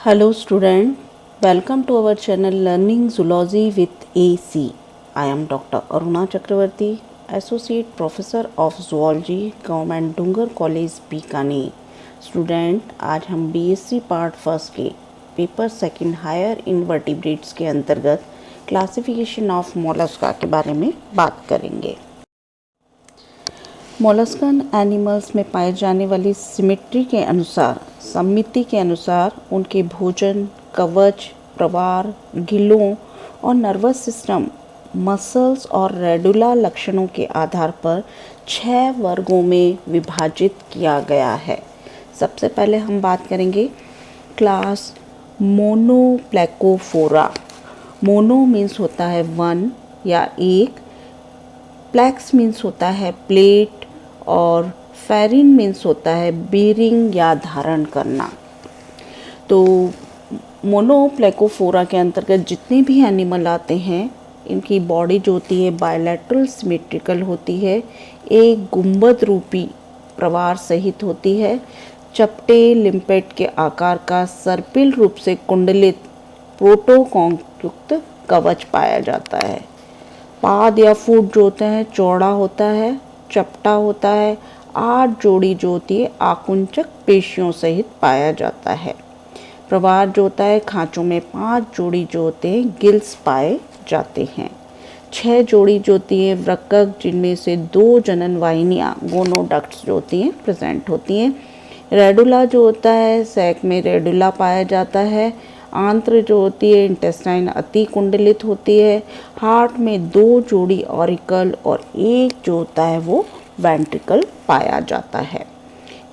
Hello student, welcome to our channel Learning Zoology with AC. I am Dr. Aruna Chakravarti, Associate Professor of Zoology, Government Dungar College, Bikaner. Student आज हम BSc part first के paper second higher invertebrates के अंतर्गत classification of Mollusca के बारे में बात करेंगे. मोलस्कन एनिमल्स में पाए जाने वाली समिति के अनुसार उनके भोजन, कवच, प्रवार, गिलों और नर्वस सिस्टम, मसल्स और रेडुला लक्षणों के आधार पर 6 वर्गों में विभाजित किया गया है. सबसे पहले हम बात करेंगे क्लास मोनोप्लेकोफोरा. मोनो मीन्स होता है 1 या एक, प्लेक्स मीन्स होता है प्लेट और फेरिन मीन्स होता है बीरिंग या धारण करना. तो मोनोप्लेकोफोरा के अंतर्गत जितने भी एनिमल आते हैं इनकी बॉडी जो होती है बायलैटरल सिमेट्रिकल होती है, एक गुंबद रूपी प्रवार सहित होती है, चपटे लिम्पेट के आकार का सर्पिल रूप से कुंडलित प्रोटोकॉन्क युक्त कवच पाया जाता है. पाद या फुट जो होता है चौड़ा होता है, चपटा होता है. 8 जोड़ी जो होती है आकुंचक पेशियों सहित पाया जाता है. प्रवार जो होता है खांचों में 5 जोड़ी जो होते हैं गिल्स पाए जाते हैं. 6 जोड़ी जो होती है वृक्क जिनमें से 2 जनन वाहिनियाँ गोनोडक्ट्स जो होती हैं प्रेजेंट होती हैं. रेडुला जो होता है सैक में रेडुला पाया जाता है. आंत्र जो होती है इंटेस्टाइन अति कुंडलित होती है. हार्ट में 2 जोड़ी ऑरिकल और एक जो होता है वो वेंट्रिकल पाया जाता है.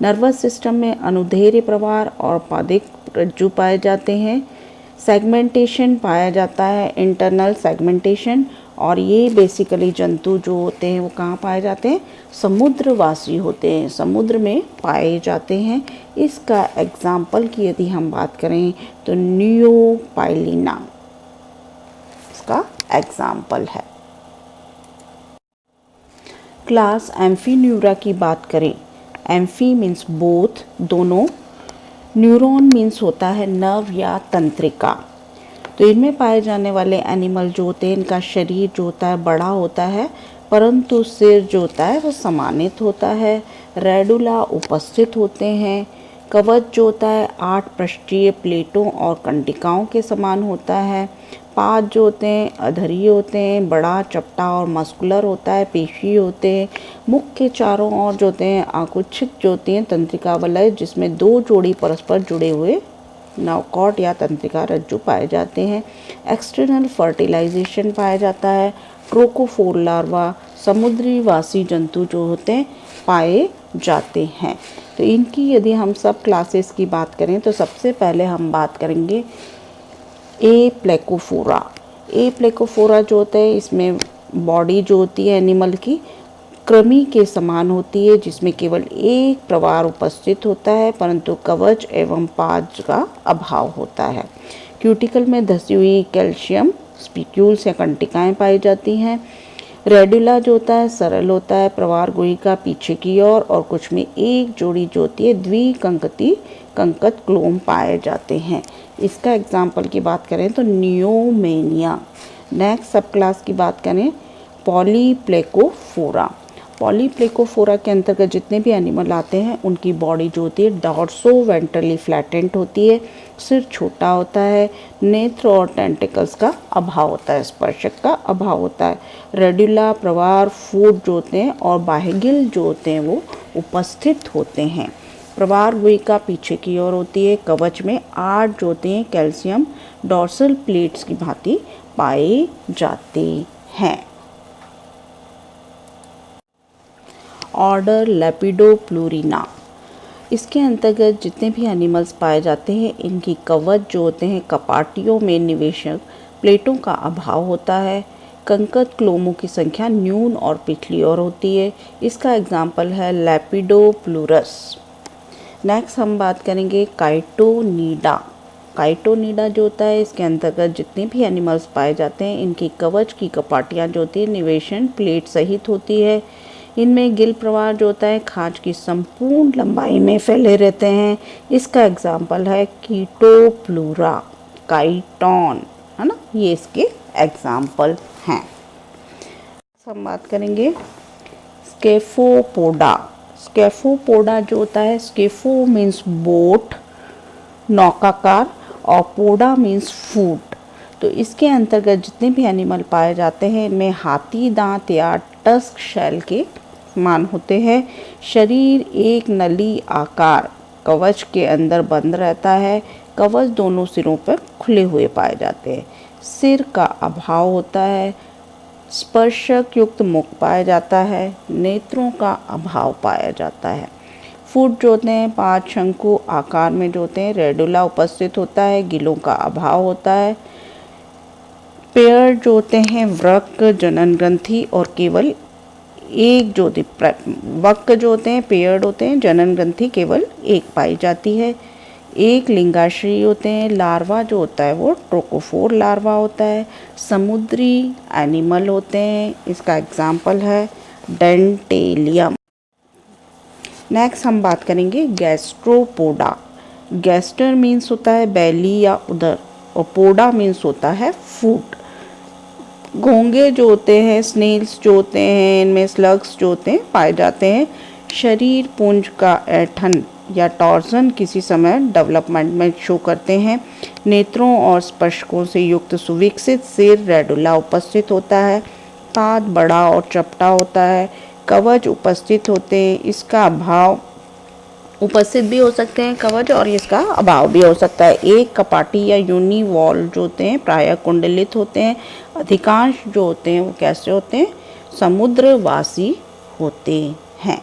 नर्वस सिस्टम में अनुदैर्ध्य प्रवार और पादिक रज्जु पाए जाते हैं. सेगमेंटेशन पाया जाता है, इंटरनल सेगमेंटेशन. और ये बेसिकली जंतु जो होते हैं वो कहाँ पाए जाते हैं, समुद्रवासी होते हैं, समुद्र में पाए जाते हैं. इसका एग्जाम्पल की यदि हम बात करें तो नियोपाइलिना इसका एग्जाम्पल है. क्लास एम्फीन्यूरा की बात करें. एम्फी मीन्स बोथ, दोनों. न्यूरॉन मीन्स होता है नर्व या तंत्रिका. तो इनमें पाए जाने वाले एनिमल जो होते हैं इनका शरीर जो होता है बड़ा होता है परंतु सिर जो होता है वो समानित होता है. रेडुला उपस्थित होते हैं. कवच जो होता है 8 पृष्ठीय प्लेटों और कंटिकाओं के समान होता है. पाद जो होते हैं अधरीय होते हैं, बड़ा चपटा और मस्कुलर होता है, पेशी होते हैं. मुख के चारों ओर जो होते हैं आकुंचित जो होती हैं तंत्रिका वलय जिसमें 2 जोड़ी परस्पर जुड़े हुए नौकॉट या तंत्रिका रज्जु पाए जाते हैं. एक्सटर्नल फर्टिलाइजेशन पाया जाता है. ट्रोकोफोर लार्वा समुद्री वासी जंतु जो होते हैं पाए जाते हैं. तो इनकी यदि हम सब क्लासेस की बात करें तो सबसे पहले हम बात करेंगे ए प्लेकोफोरा. ए प्लेकोफोरा जो होता है इसमें बॉडी जो होती है एनिमल की कृमि के समान होती है जिसमें केवल एक प्रवार उपस्थित होता है परंतु कवच एवं पाद का अभाव होता है. क्यूटिकल में धसी हुई कैल्शियम स्पिक्यूल्स या कंटिकाएं पाई जाती हैं. रेडुला जो होता है सरल होता है, प्रवार गुहिका पीछे की ओर और कुछ में एक जोड़ी जो होती है द्विकंकती कंकत क्लोम पाए जाते हैं. इसका एग्जाम्पल की बात करें तो नियोमेनिया. नेक्स्ट सब क्लास की बात करें पॉलीप्लेकोफोरा. पॉलीप्लेकोफोरा के अंतर्गत जितने भी एनिमल आते हैं उनकी बॉडी जो होती है डॉर्सो वेंट्रली फ्लैटेंट होती है. सिर छोटा होता है. नेत्र और टेंटिकल्स का अभाव होता है, स्पर्शक का अभाव होता है. रेडुला प्रवार फूट जो होते हैं और बाह्यगिल जो होते हैं वो उपस्थित होते हैं. प्रवार गुहिका पीछे की ओर होती है. कवच में 8 जो होते हैं कैल्शियम डॉर्सल प्लेट्स की भांति पाए जाते हैं. ऑर्डर लेपिडोप्लूरिना. इसके अंतर्गत जितने भी एनिमल्स पाए जाते हैं इनकी कवच जो होते हैं कपाटियों में निवेशक प्लेटों का अभाव होता है. कंकत क्लोमों की संख्या न्यून और पिछली ओर होती है. इसका एग्जाम्पल है लेपिडोप्लूरस. नेक्स्ट हम बात करेंगे काइटोनीडा. काइटोनीडा जो होता है इसके अंतर्गत जितने भी एनिमल्स पाए जाते हैं इनकी कवच की कपाटियाँ जो होती है निवेशन प्लेट सहित होती है. इनमें गिल प्रवाह जो होता है खाज की संपूर्ण लंबाई में फैले रहते हैं। इसका एग्जाम्पल है कीटोप्लूरा, काइटोन, है ना, ये इसके एग्जाम्पल हैं। हम बात करेंगे स्केफोपोडा। स्केफोपोडा जो होता है, स्केफो मीन्स बोट, नौकाकार, और पोडा मीन्स फूड। तो इसके अंतर्गत जितने भी एनिमल पाए जाते हैं इनमें हाथी दांत या टस्क शैल के समान होते हैं। शरीर एक नली आकार कवच के अंदर बंद रहता है। कवच दोनों सिरों पर खुले हुए पाए जाते हैं। सिर का अभाव होता है। स्पर्शक युक्त मुख पाया जाता है। नेत्रों का अभाव पाया जाता है। फुट जो होते हैं 5 शंकु आकार में जो होते हैं। रेडुला उपस्थित होता है। गिलों का अभाव होता है। पेयर जो होते हैं वृक्क, जनन ग्रंथि और केवल एक जो वक्क जो होते हैं पेयर्ड होते हैं, जनन ग्रंथि केवल एक पाई जाती है। एक लिंगाश्री होते हैं। लार्वा जो होता है वो ट्रोकोफोर लार्वा होता है। समुद्री एनिमल होते हैं, इसका एग्जाम्पल है डेंटेलियम। नेक्स्ट हम बात करेंगे गैस्ट्रोपोडा। गैस्टर मीन्स होता है बैली या उदर, और पोडा मीन्स होता है फूड। घोंगे जो होते हैं, स्नेल्स जो होते हैं, इनमें स्लग्स जो होते हैं पाए जाते हैं। शरीर पुंज का ऐंठन या टॉर्जन किसी समय डेवलपमेंट में शो करते हैं। नेत्रों और स्पर्शकों से युक्त सुविकसित सिर रेडुला उपस्थित होता है। पाद बड़ा और चपटा होता है। कवच उपस्थित होते हैं। इसका अभाव उपस्थित भी हो सकते हैं कवच, और इसका अभाव भी हो सकता है। एक कपाटी या यूनी वॉल जो होते हैं प्रायः कुंडलित होते हैं। अधिकांश जो होते हैं वो कैसे होते हैं, समुद्रवासी होते हैं।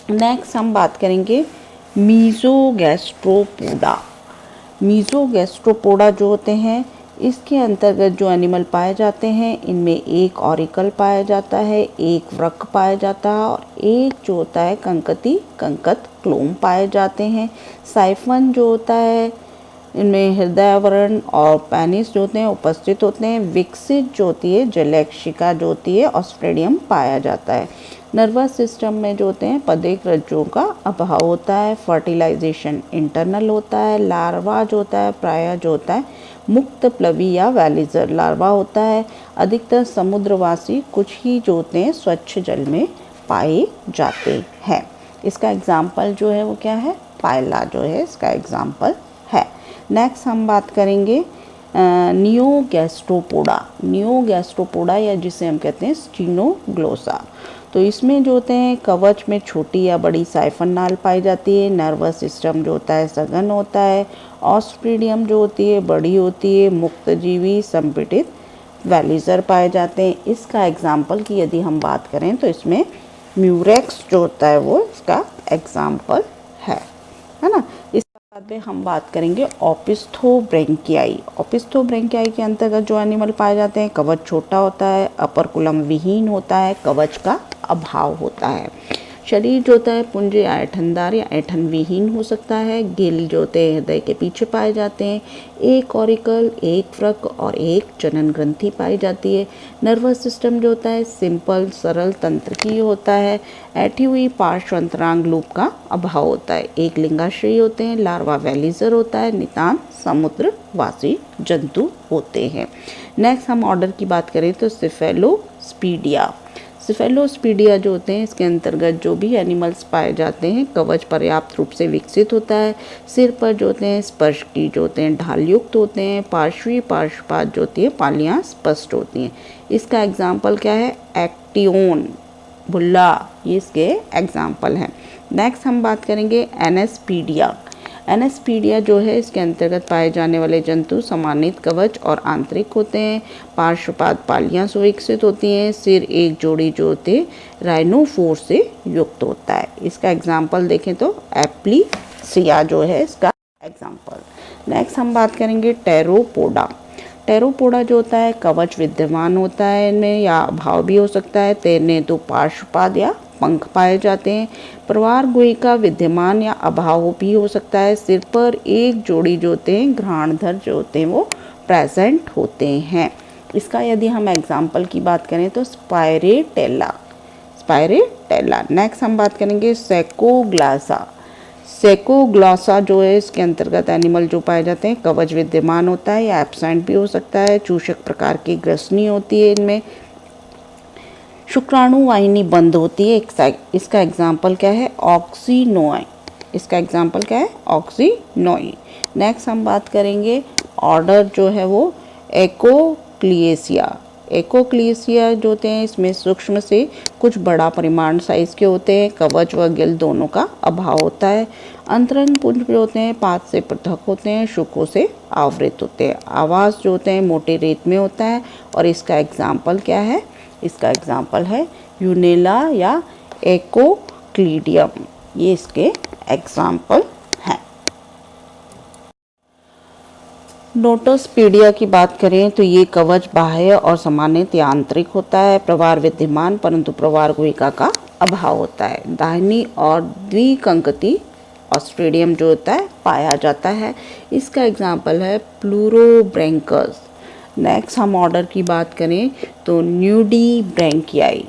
नेक्स्ट हम बात करेंगे मीज़ोगैस्ट्रोपोडा। मीज़ोगैस्ट्रोपोडा जो होते हैं इसके अंतर्गत जो एनिमल पाए जाते हैं इनमें एक ऑरिकल पाया जाता है, एक वृक्क पाया जाता है, और एक जो होता है कंकत क्लोम पाए जाते हैं। साइफन जो होता है इनमें हृदयावरण और पेनिस जो होते हैं उपस्थित होते हैं। विकसित जो होती है जलैक्षिका जो होती है ऑस्ट्रेडियम पाया जाता है। नर्वस सिस्टम में जो होते हैं पदेक रज्जुओं का अभाव होता है। फर्टिलाइजेशन इंटरनल होता है। लार्वा जो होता है प्रायः जो होता है मुक्त प्लवी या वैलिजर लार्वा होता है। अधिकतर समुद्रवासी कुछ ही जो होते हैं स्वच्छ जल में पाए जाते हैं। इसका एग्जाम्पल जो है वो क्या है, पायला जो है इसका एग्जाम्पल है। नेक्स्ट हम बात करेंगे नियोगैस्ट्रोपोडा। नियोगैस्ट्रोपोडा या जिसे हम कहते हैं स्टीनोग्लोसा। तो इसमें जो होते हैं कवच में छोटी या बड़ी साइफन नाल पाई जाती है। नर्वस सिस्टम जो होता है सघन होता है। ऑस्ट्रेडियम जो होती है बड़ी होती है। मुक्तजीवी संपीड़ित वैलिजर पाए जाते हैं। इसका एग्जाम्पल की यदि हम बात करें तो इसमें म्यूरेक्स जो होता है वो इसका एग्जाम्पल है ना। इसके बाद में हम बात करेंगे ओपिस्थोब्रैंकियाई। ओपिस्थोब्रैंकियाई के अंतर्गत जो एनिमल पाए जाते हैं कवच छोटा होता है, अपर कुलम विहीन होता है, कवच का अभाव होता है। शरीर जो होता है पुंज या ऐठनदार या ऐठन विहीन हो सकता है। गिल जो होते हैं हृदय के पीछे पाए जाते हैं। एक ऑरिकल, एक फ्रक और एक जनन ग्रंथि पाई जाती है। नर्वस सिस्टम जो होता है सिंपल सरल तंत्र की होता है। ऐठी हुई पार्श्व अंतरांग लूप का अभाव होता है। एक लिंगाश्रयी होते हैं। लार्वा वैलीजर होता है। नितांत समुद्रवासी जंतु होते हैं। नेक्स्ट हम ऑर्डर की बात करें तो सिफेलोस्पीडिया। सिफेलोस्पीडिया जो होते हैं इसके अंतर्गत जो भी एनिमल्स पाए जाते हैं कवच पर्याप्त रूप से विकसित होता है। सिर पर जो होते हैं स्पर्श की जो होते हैं ढाल युक्त होते हैं। पार्श्वी पार्श्वपात जो होती है पालियाँ स्पष्ट होती हैं। इसका एग्जाम्पल क्या है? एक्टियोन, बुल्ला, ये इसके एग्जाम्पल हैं। नेक्स्ट हम बात करेंगे एनेस्पीडिया। एनेस्पीडिया जो है इसके अंतर्गत पाए जाने वाले जंतु समानित कवच और आंतरिक होते हैं। पार्श्वपाद पालियाँ सुविकसित होती हैं। सिर एक जोड़ी जो होते राइनोफोर से युक्त होता है। इसका एग्जाम्पल देखें तो एप्लीसिया जो है इसका एग्जाम्पल। नेक्स्ट हम बात करेंगे टेरोपोडा। टेरोपोडा जो होता है कवच विद्यमान होता है इनमें या अभाव भी हो सकता है। तैरने तो पार्श्वपाद या पंख पाए जाते हैं। प्रवार गुहिका विद्यमान या अभाव भी हो सकता है। सिर पर एक जोड़ी जो होते हैं घ्राणधर जो होते हैं वो प्रेजेंट होते हैं। इसका यदि हम एग्जाम्पल की बात करें तो स्पायरेटेला। नेक्स्ट हम बात करेंगे सेकोग्लासा। सेकोग्लासा जो है इसके अंतर्गत एनिमल जो पाए जाते हैं कवच विद्यमान होता है या एब्सेंट भी हो सकता है। चूषक प्रकार की ग्रसनी होती है इनमें। शुक्राणु वाहिनी बंद होती है। इसका एग्जाम्पल क्या है? ऑक्सीनोई। इसका एग्जाम्पल क्या है? ऑक्सीनोई। नेक्स्ट हम बात करेंगे ऑर्डर जो है वो एकोक्लिएसिया। एकोक्लिएसिया जो होते हैं इसमें सूक्ष्म से कुछ बड़ा परिमाण साइज के होते हैं। कवच व गिल दोनों का अभाव होता है। अंतरंग पुंज जो होते हैं पात से पृथक होते हैं। शुकों से आवृत होते हैं। आवास जो होते हैं मोटे रेत में होता है। और इसका एग्जाम्पल क्या है? इसका एग्जाम्पल है यूनेला या एकोक्लीडियम। ये इसके एग्जाम्पल हैं। नोटोस्पीडिया की बात करें तो ये कवच बाह्य और समानित या आंतरिक होता है। प्रवार विद्यमान परंतु प्रवार गुहिका का अभाव होता है। दाहिनी और द्विकंकती ऑस्ट्रेडियम जो होता है पाया जाता है। इसका एग्जाम्पल है प्लूरोब्रैंकस। नेक्स्ट हम ऑर्डर की बात करें तो न्यूडीब्रैंकियाई।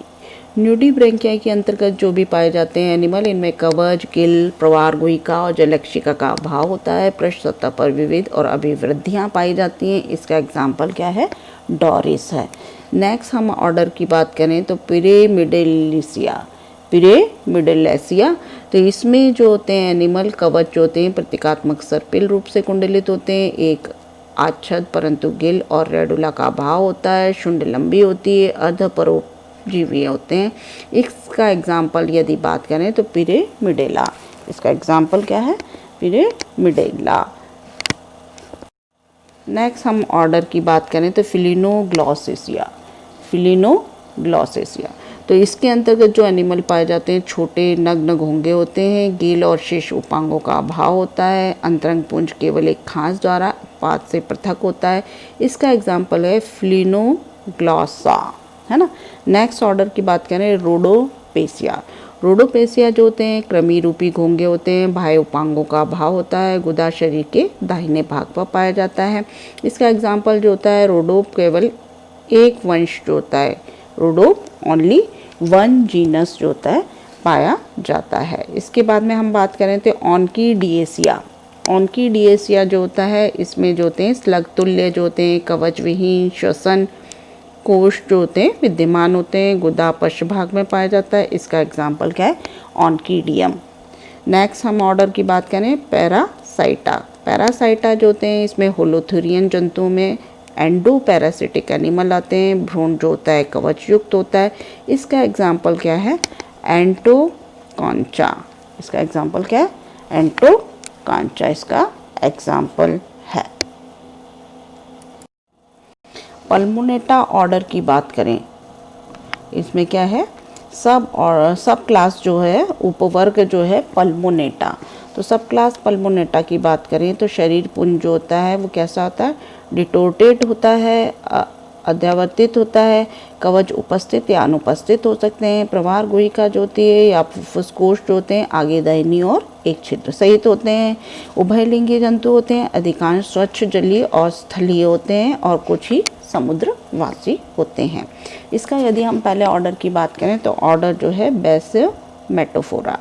न्यूडीब्रैंकियाई के अंतर्गत जो भी पाए जाते हैं एनिमल इनमें कवच, गिल, प्रवार गुहिका और जलक्षिका का अभाव होता है। पृष्ठ सतह पर विविध और अभिवृद्धियाँ पाई जाती हैं। इसका एग्जाम्पल क्या है? डोरिस है। नेक्स्ट हम ऑर्डर की बात करें तो पिरेमिडेलिसिया। तो इसमें जो होते हैं एनिमल कवच जो होते हैं प्रतीकात्मक सर्पिल रूप से कुंडलित होते हैं। एक आच्छद परंतु गिल और रेडुला का अभाव होता है। शुंड लंबी होती है। अर्धपरोपजीवी होते हैं। इसका एग्जाम्पल यदि बात करें तो पिरेमिडेला। इसका एग्जाम्पल क्या है? पिरेमिडेला। नेक्स्ट हम ऑर्डर की बात करें तो फिलिनोग्लॉसिसिया। तो इसके अंतर्गत जो एनिमल पाए जाते हैं छोटे नग्न घोंगे होते हैं। गिल और शेष उपांगों का अभाव होता है। अंतरंग पुंज केवल एक खांस द्वारा पात से पृथक होता है। इसका एग्जाम्पल है फ्लिनोग्लॉसा, है ना। नेक्स्ट ऑर्डर की बात करें रोडोपेसिया जो होते हैं कृमि रूपी घोंगे होते हैं। बाह्य उपांगों का अभाव होता है। गुदा शरीर के दाहिने भाग पर पाया जाता है। इसका एग्जाम्पल जो होता है रोडोप केवल एक वंश जो होता है। रोडोप ओनली वन जीनस जो होता है पाया जाता है। इसके बाद में हम बात करें तो ऑनकीडिएसिया जो होता है इसमें जो होते हैं स्लग तुल्य जो होते हैं कवच विहीन श्वसन कोश जो होते हैं विद्यमान होते हैं। गुदा पश्च भाग में पाया जाता है। इसका एग्जाम्पल क्या है? ऑनकीडियम। नेक्स्ट हम ऑर्डर की बात करें पैरासाइटा जो होते हैं इसमें होलोथुरियन जंतुओं में एंडो पैरासिटिक एनिमल आते हैं। भ्रूण जो होता है कवच युक्त होता है। इसका एग्जाम्पल क्या है? एंटोकॉन्चा। इसका एग्जाम्पल क्या है? एंटोकॉन्चा इसका एग्जाम्पल है। पल्मोनेटा ऑर्डर की बात करें इसमें क्या है? सब क्लास जो है उपवर्ग जो है पल्मोनेटा। तो सब क्लास पल्मोनेटा की बात करें तो शरीर पुंज जो होता है वो कैसा होता है? डिटोटेड होता है। अध्यावर्तित होता है। कवच उपस्थित या अनुपस्थित हो सकते हैं। प्रवाह गुहिका जो होती है या फुफ्फुसकोश जो होते हैं आगे दाहिनी और एक छिद्र सहित होते हैं। उभयलिंगी जंतु होते हैं। अधिकांश स्वच्छ जलीय और स्थलीय होते हैं और कुछ ही समुद्रवासी होते हैं। इसका यदि हम पहले ऑर्डर की बात करें तो ऑर्डर जो है बेसोमेटोफोरा।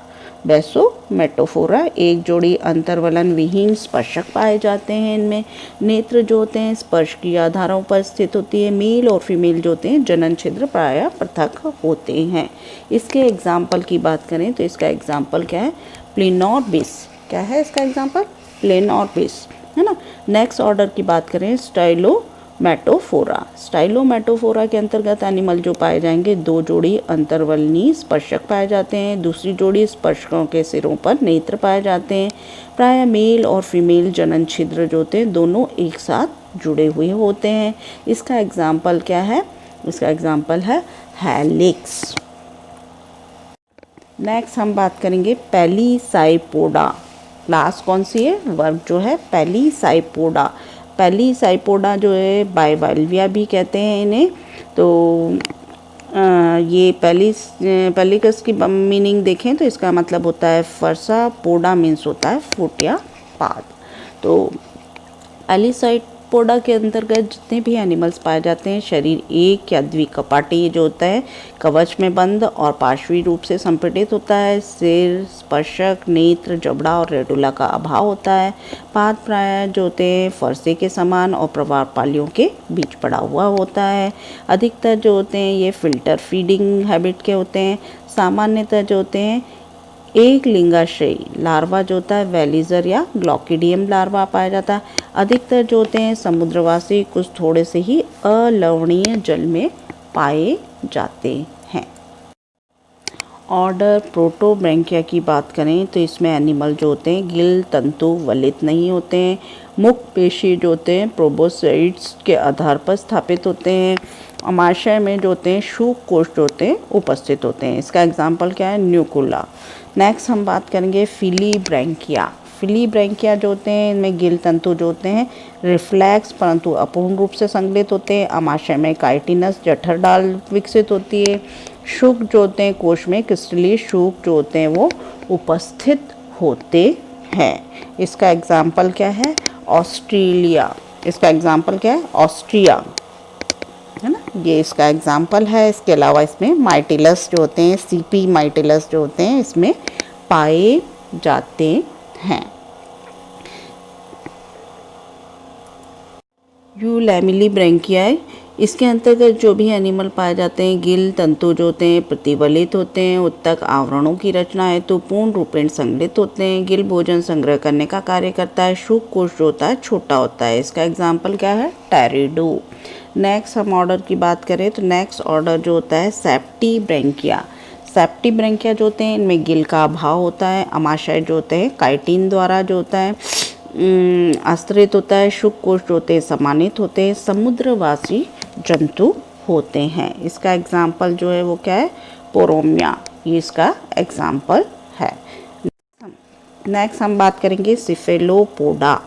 बेसोमेटोफोरा एक जोड़ी अंतर्वलन विहीन स्पर्शक पाए जाते हैं। इनमें नेत्र जो होते हैं स्पर्श की आधारों पर स्थित होती है। मेल और फीमेल जो होते हैं जनन छिद्र प्रायः पृथक होते हैं। इसके एग्जाम्पल की बात करें तो इसका एग्जाम्पल क्या है? प्लिनोरबिस। क्या है इसका एग्जाम्पल? प्लिनोरबिस, है ना। नेक्स्ट ऑर्डर की बात करें स्टाइलोमेटोफोरा। स्टाइलोमेटोफोरा के अंतर्गत एनिमल जो पाए जाएंगे, दो जोड़ी अंतर्वलनीय स्पर्शक पाए जाते हैं। दूसरी जोड़ी स्पर्शकों के सिरों पर नेत्र पाए जाते हैं। प्रायः मेल और फीमेल जनन छिद्र जो होते हैं दोनों एक साथ जुड़े हुए होते हैं। इसका एग्जाम्पल क्या है? इसका एग्जाम्पल है हेलिक्स। नेक्स्ट हम बात करेंगे पेलीसाइपोडा। क्लास कौन सी है? वर्ग जो है पेलीसाइपोडा। पेलीसाइपोडा जो है बाइवाल्विया भी कहते हैं इन्हें। तो ये पेलिकस की मीनिंग देखें तो इसका मतलब होता है फरसा। पोडा मीन्स होता है फुट या पाद। तो पेलीसाइपोडा के अंतर्गत जितने भी एनिमल्स पाए जाते हैं शरीर एक या द्विकपाटी जो होता है, कवच में बंद और पार्श्वी रूप से संपीड़ित होता है। सिर, स्पर्शक, नेत्र, जबड़ा और रेडुला का अभाव होता है। पाद प्रायः जो होते हैं फरसे के समान और प्रवारपालियों के बीच पड़ा हुआ होता है। अधिकतर जो होते हैं ये फिल्टर फीडिंग हैबिट के होते हैं। सामान्यतः जो होते हैं एक लिंगाश्रयी लार्वा जो होता है वेलिजर या ग्लॉकिडियम लार्वा पाया जाता है। अधिकतर जो होते हैं समुद्रवासी, कुछ थोड़े से ही अलवणीय जल में पाए जाते हैं। ऑर्डर प्रोटोब्रैंकिया की बात करें तो इसमें एनिमल जो होते हैं गिल तंतु वलित नहीं होते हैं। मुख पेशी जो होते हैं प्रोबोसॉइड्स के आधार पर स्थापित होते हैं। अमाशय में जो होते हैं शूक कोष जो होते हैं उपस्थित होते हैं। इसका एग्जाम्पल क्या है? न्यूकुला। नेक्स्ट हम बात करेंगे फिलीब्रैंकिया। फिलीब्रैंकिया जो होते हैं इनमें गिल तंतु जो होते हैं रिफ्लैक्स परंतु अपूर्ण रूप से संगलित होते हैं। अमाशय में काइटिनस जठर डाल विकसित होती है। शुक जो होते हैं कोश में क्रिस्टलीय शुक जो होते हैं वो उपस्थित होते हैं। इसका एग्जाम्पल क्या है? ऑस्ट्रेलिया। इसका एग्जाम्पल क्या है? ऑस्ट्रिया, है ना, ये इसका एग्जाम्पल है। इसके अलावा इसमें माइटिलस जो होते हैं, सीपी माइटिलस जो होते हैं इसमें पाए जाते हैं। यूलैमिलीब्रैंकियाई, इसके अंतर्गत जो भी एनिमल पाए जाते हैं गिल तंतु जो होते हैं प्रतिवलित होते हैं। उत्तक आवरणों की रचना है तो पूर्ण रूपेण संगलित होते हैं। गिल भोजन संग्रह करने का कार्य करता है। शुक कोश जो होता है छोटा होता है। इसका एग्जाम्पल क्या है? टेरिडो। नेक्स्ट हम ऑर्डर की बात करें तो नेक्स्ट ऑर्डर जो होता है सेप्टिब्रैंकिया। सेप्टिब्रैंकिया जो होते हैं इनमें गिल का अभाव होता है। अमाशय जो होते हैं काइटिन द्वारा जो होता है आश्रित होता है। शुक कोश जो होते हैं समानित होते हैं। समुद्रवासी जंतु होते हैं। इसका एग्जाम्पल जो है वो क्या है? पोरोमिया, ये इसका एग्जाम्पल है। नेक्स्ट हम बात करेंगे सिफेलोपोडा।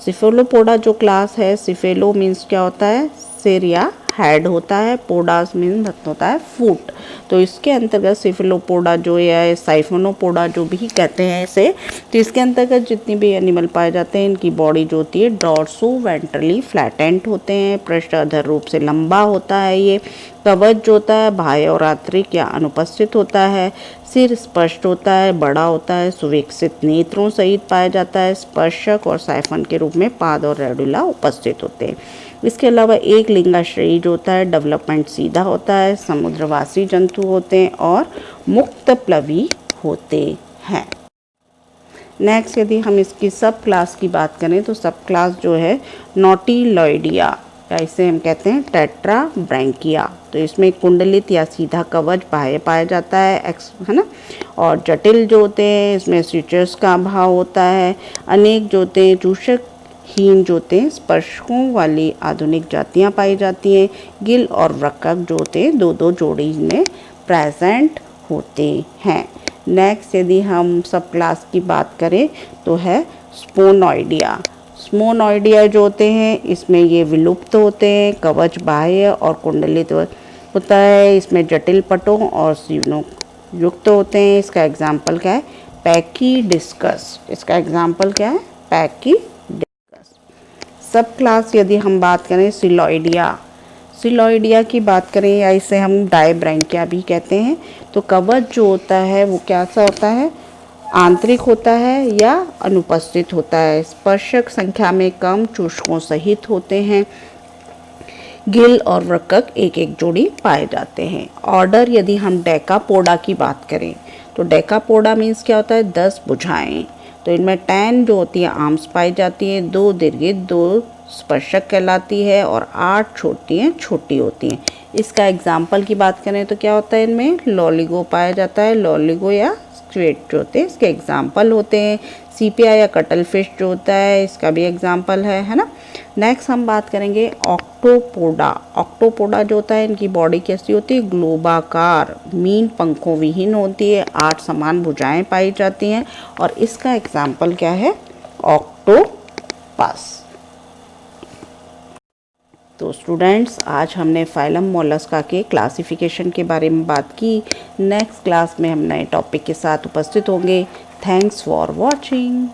सिफेलोपोडा जो क्लास है, सिफेलो मीन्स क्या होता है? सिर या हेड होता है। पोडास मीन्स होता है फुट। तो इसके अंतर्गत सिफेलोपोडा जो है साइफोनोपोडा जो भी कहते हैं इसे, तो इसके अंतर्गत जितनी भी एनिमल पाए जाते हैं इनकी बॉडी जो होती है डॉर्सो वेंट्रली फ्लैटेंट होते हैं। पृष्ठ अधर रूप से लंबा होता है। ये कवच जो होता है बाह्य और आंतरिक या अनुपस्थित होता है। सिर स्पष्ट होता है, बड़ा होता है, सुविकसित नेत्रों सहित पाया जाता है। स्पर्शक और साइफन के रूप में पाद और रेडुला उपस्थित होते हैं। इसके अलावा एक लिंगाश्रयी जो होता है डेवलपमेंट सीधा होता है। समुद्रवासी जंतु होते हैं और मुक्त प्लवी होते हैं। नेक्स्ट यदि हम इसकी सब क्लास की बात करें तो सब क्लास जो है नोटिलॉइडिया, या इसे हम कहते हैं टेट्राब्रैंकिया। तो इसमें कुंडलित या सीधा कवच बाह्य पाया जाता है ना। और जटिल जो होते हैं इसमें स्यूचर्स का अभाव होता है। अनेक जो होते हैं चूषक हीन जो होते हैं स्पर्शकों वाली आधुनिक जातियां पाई जाती हैं। गिल और वृक्क जो होते हैं दो दो जोड़ी में प्रेजेंट होते हैं। नेक्स्ट यदि हम सब क्लास की बात करें तो है स्पोनॉइडिया। मोनोइडिया जो होते हैं इसमें ये विलुप्त होते हैं, कवच बाह्य और कुंडलित होता है, इसमें जटिल पटों और सीवनों युक्त होते हैं। इसका एग्जाम्पल क्या है? पैकीडिस्कस। इसका एग्जाम्पल क्या है? पैकीडिस्कस। सब क्लास यदि हम बात करें सिलॉइडिया की बात करें या इसे हम डायब्रैंकिया भी कहते हैं, तो कवच जो होता है वो कैसा होता है? आंतरिक होता है या अनुपस्थित होता है। स्पर्शक संख्या में कम चूषकों सहित होते हैं। गिल और वृक्क एक एक जोड़ी पाए जाते हैं। ऑर्डर यदि हम डेकापोडा की बात करें तो डेकापोडा मीन्स क्या होता है? 10 भुजाएं। तो इनमें 10 जो होती है आर्म्स पाई जाती है, 2 दीर्घित, 2 स्पर्शक कहलाती है और 8 छोटी होती हैं। इसका एग्जाम्पल की बात करें तो क्या होता है? इनमें लॉलीगो पाया जाता है। लॉलीगो या स्क्विड जो होते हैं इसके एग्जाम्पल होते हैं। सीपिया या कटल फिश जो होता है इसका भी एग्जाम्पल है ना। नेक्स्ट हम बात करेंगे ऑक्टोपोडा। ऑक्टोपोडा जो होता है इनकी बॉडी कैसी होती है? ग्लोबाकार, मीन पंखों विहीन होती है, 8 समान भुजाएं पाई जाती हैं और इसका एग्जाम्पल क्या है? ऑक्टोपस। तो स्टूडेंट्स आज हमने फाइलम मोलस्का के क्लासिफिकेशन के बारे में बात की। नेक्स्ट क्लास में हम नए टॉपिक के साथ उपस्थित होंगे। Thanks for watching.